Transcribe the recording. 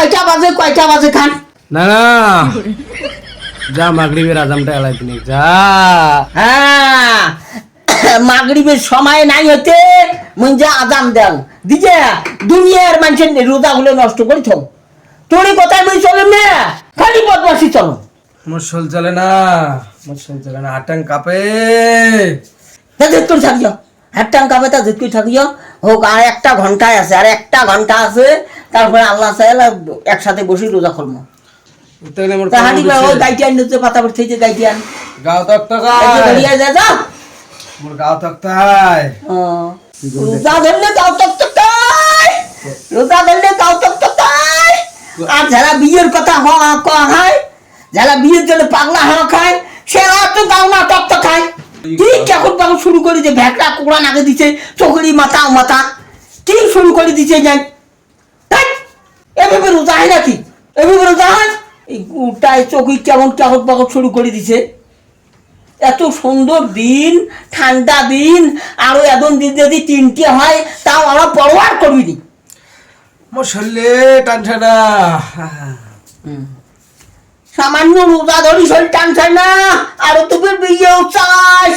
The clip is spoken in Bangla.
কয়টা বাজে খান? না না যা মাগরিবের আজামটা এলাই তিনি যা। হ্যাঁ মাগরিবের সময় নাই হতে মুঞ্জা আজান দেন দিজে দুনিয়ার মানুষের রোজা গুলো নষ্ট করেছ। তোর কথায় বই চলেন না, খালি বদমাসি চলো। মুসল চলে না, মুসল চলে না, আটাং কাপে। তা জেদ করে থাকিও, হাটটাং কাপে তা জেদ করে থাকিও। হোক আর একটা ঘন্টায় আছে, আর একটা ঘন্টা আছে, তারপরে আল্লাহ চাইলে একসাথে বসে রোজা করবো। তাহলে মোর তা হাঁটি ও গাইটিয়ান নিতে পাতা পড়তে যে গাইটিয়ান গাও তক্তায় ধরিয়া যা যা মোর গাও তক্তায়। রোজা ধরলে গাও তক্তায়, রোজা ধরলে গাও তক্তায়। আর যারা বিয়ের কথা হয়, যারা বিয়ের জন্য পাগলা হওয়া খায়, সে আর তো গাও না তক্ত খায়। ঠিক এখন পাগল শুরু করে যে ভ্যাকড়া কোরআন আগে দিচ্ছে, চোখড়ি মাথা ঠিক শুরু করে দিচ্ছে যাই। এভাবে রোজা হয় নাকি? এভাবে রোজা হয়? এই গোটায় চোখই কেমন চাকর পাকর শুরু করে দিছে। এত সুন্দর দিন, ঠান্ডা দিন, আরো এমন দিন যদি 3টে হয় তাও আমরা পরোয়ার করবি নি। মশলে টানছে না, সামান্য রোজা ধরি শরীর টানছে না, আরো তুমি বিয়েও চাস।